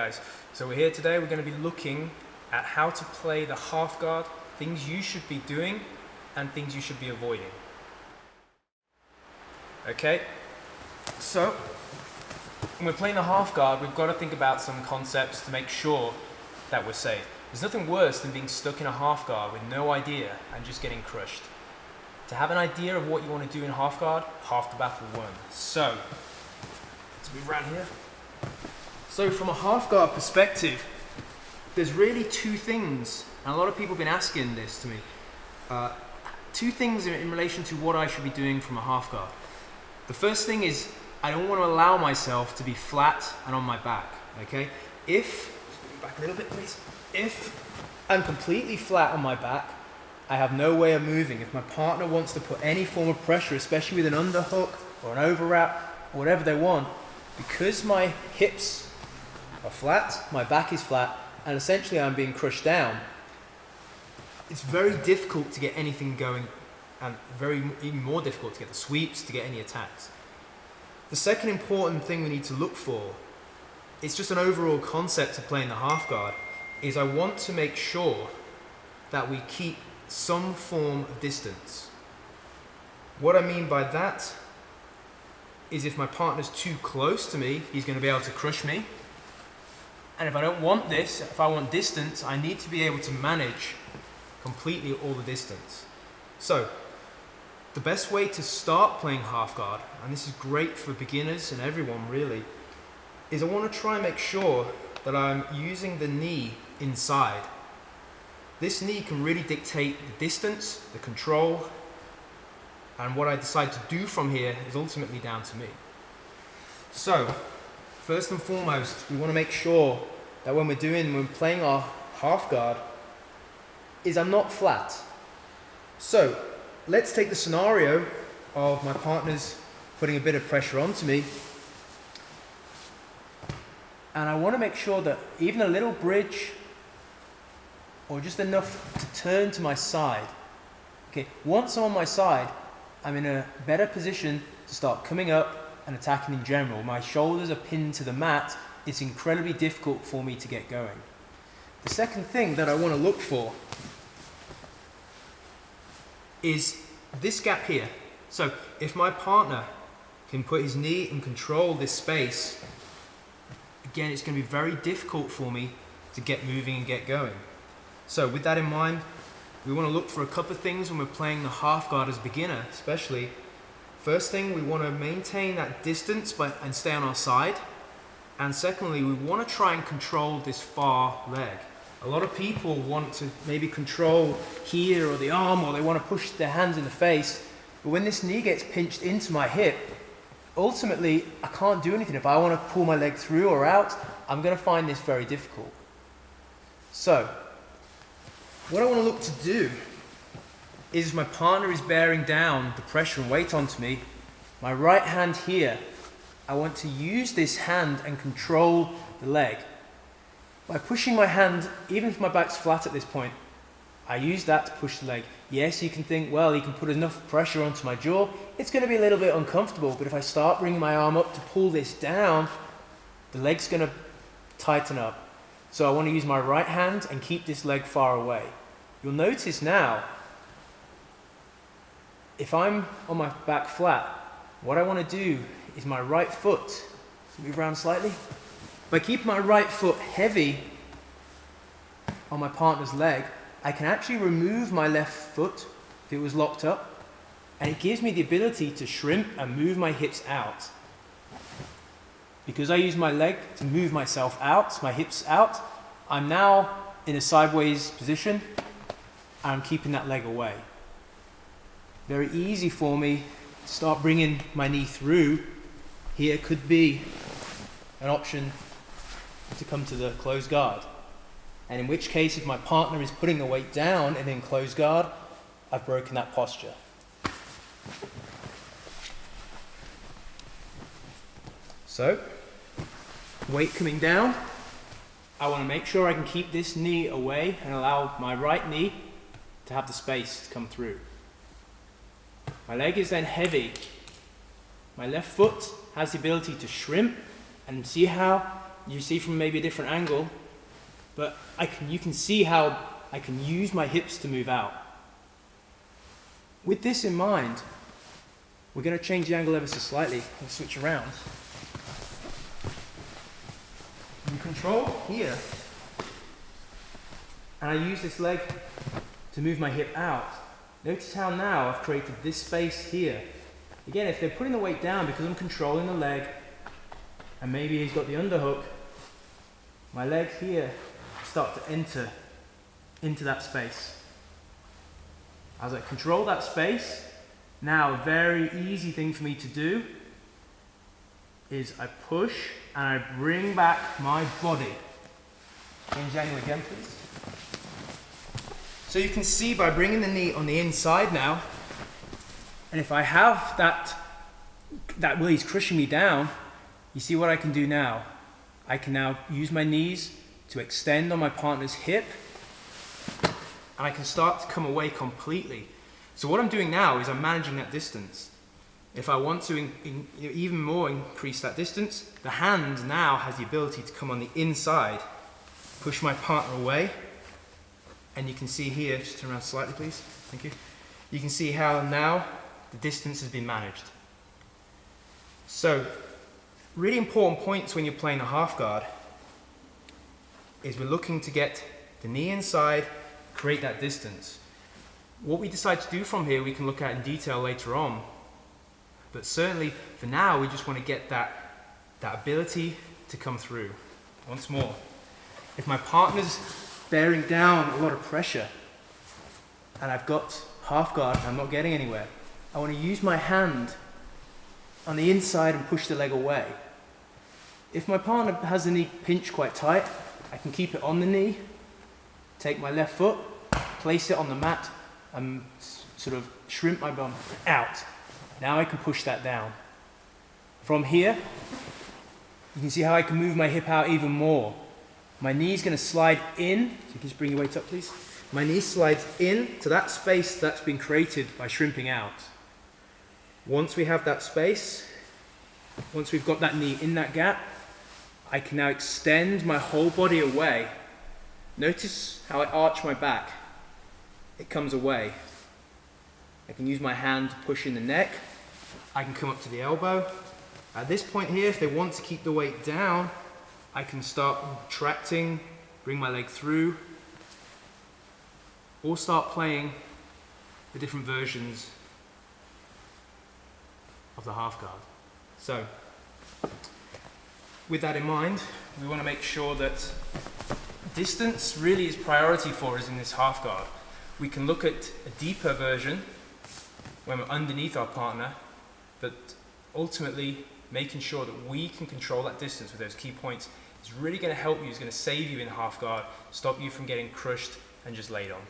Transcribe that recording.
guys, so we're here today. We're going to be looking at how to play the half guard, things you should be doing and things you should be avoiding. Okay, so when we're playing the half guard, we've got to think about some concepts to make sure that we're safe. There's nothing worse than being stuck in a half guard with no idea and just getting crushed. To have an idea of what you want to do in half guard, half the battle won. So, let's move around here. So from a half guard perspective, there's really two things, and a lot of people have been asking this to me. Two things in relation to what I should be doing from a half guard. The first thing is, I don't want to allow myself to be flat and on my back, okay? Just move back a little bit, please. If I'm completely flat on my back, I have no way of moving. If my partner wants to put any form of pressure, especially with an underhook or an overwrap or whatever they want, because my hips are flat, my back is flat, and essentially I'm being crushed down, it's very difficult to get anything going, and even more difficult to get the sweeps, to get any attacks. The second important thing we need to look for, it's just an overall concept of playing the half guard, is I want to make sure that we keep some form of distance. What I mean by that is if my partner's too close to me, he's going to be able to crush me. And if I don't want this, if I want distance, I need to be able to manage completely all the distance. So, the best way to start playing half guard, and this is great for beginners and everyone really, is I want to try and make sure that I'm using the knee inside. This knee can really dictate the distance, the control, and what I decide to do from here is ultimately down to me. So, first and foremost, we want to make sure that when we're playing our half guard, is I'm not flat. So, let's take the scenario of my partner's putting a bit of pressure onto me, and I want to make sure that even a little bridge or just enough to turn to my side. Okay, once I'm on my side, I'm in a better position to start coming up and attacking in general. My shoulders are pinned to the mat. It's incredibly difficult for me to get going. The second thing that I want to look for is this gap here. So if my partner can put his knee and control this space, again, it's going to be very difficult for me to get moving and get going. So with that in mind, we want to look for a couple of things when we're playing the half guard as a beginner, especially. First thing, we want to maintain that distance and stay on our side. And secondly, we want to try and control this far leg. A lot of people want to maybe control here or the arm, or they want to push their hands in the face. But when this knee gets pinched into my hip, ultimately, I can't do anything. If I want to pull my leg through or out, I'm going to find this very difficult. So, what I want to look to do is my partner is bearing down the pressure and weight onto me. My right hand here, I want to use this hand and control the leg. By pushing my hand, even if my back's flat at this point, I use that to push the leg. Yes, you can think, well, you can put enough pressure onto my jaw. It's going to be a little bit uncomfortable, but if I start bringing my arm up to pull this down, the leg's going to tighten up. So I want to use my right hand and keep this leg far away. You'll notice now, if I'm on my back flat, what I want to do is my right foot, move around slightly. If I keep my right foot heavy on my partner's leg, I can actually remove my left foot if it was locked up, and it gives me the ability to shrimp and move my hips out. Because I use my leg to move myself out, my hips out, I'm now in a sideways position and I'm keeping that leg away. Very easy for me to start bringing my knee through. Here could be an option to come to the closed guard. And in which case, if my partner is putting the weight down and in closed guard, I've broken that posture. So, weight coming down, I want to make sure I can keep this knee away and allow my right knee to have the space to come through. My leg is then heavy. My left foot has the ability to shrimp, and see how you see from maybe a different angle, but you can see how I can use my hips to move out. With this in mind, we're going to change the angle ever so slightly and switch around. You control here, and I use this leg to move my hip out. Notice how now I've created this space here. Again, if they're putting the weight down because I'm controlling the leg, and maybe he's got the underhook, my legs here start to enter into that space. As I control that space, now a very easy thing for me to do is I push and I bring back my body. Change the angle again, please. So you can see by bringing the knee on the inside now, and if I have that where he's crushing me down, you see what I can do now? I can now use my knees to extend on my partner's hip, and I can start to come away completely. So what I'm doing now is I'm managing that distance. If I want to even more increase that distance, the hand now has the ability to come on the inside, push my partner away, and you can see here, just turn around slightly please, thank you. You can see how now the distance has been managed. So, really important points when you're playing a half guard is we're looking to get the knee inside, create that distance. What we decide to do from here we can look at in detail later on, but certainly for now we just want to get that ability to come through. Once more, if my partner's bearing down a lot of pressure and I've got half guard and I'm not getting anywhere, I want to use my hand on the inside and push the leg away. If my partner has the knee pinched quite tight, I can keep it on the knee, take my left foot, place it on the mat and sort of shrimp my bum out. Now I can push that down. From here, you can see how I can move my hip out even more. My knee's going to slide in, so you can just bring your weight up please. My knee slides in to that space that's been created by shrimping out. Once we have that space, once we've got that knee in that gap, I can now extend my whole body away. Notice how I arch my back. It comes away. I can use my hand to push in the neck. I can come up to the elbow. At this point here, if they want to keep the weight down, I can start retracting, bring my leg through, or start playing the different versions of the half guard. So, with that in mind, we want to make sure that distance really is priority for us in this half guard. We can look at a deeper version when we're underneath our partner, but ultimately making sure that we can control that distance with those key points is really going to help you, is going to save you in half guard, stop you from getting crushed and just laid on.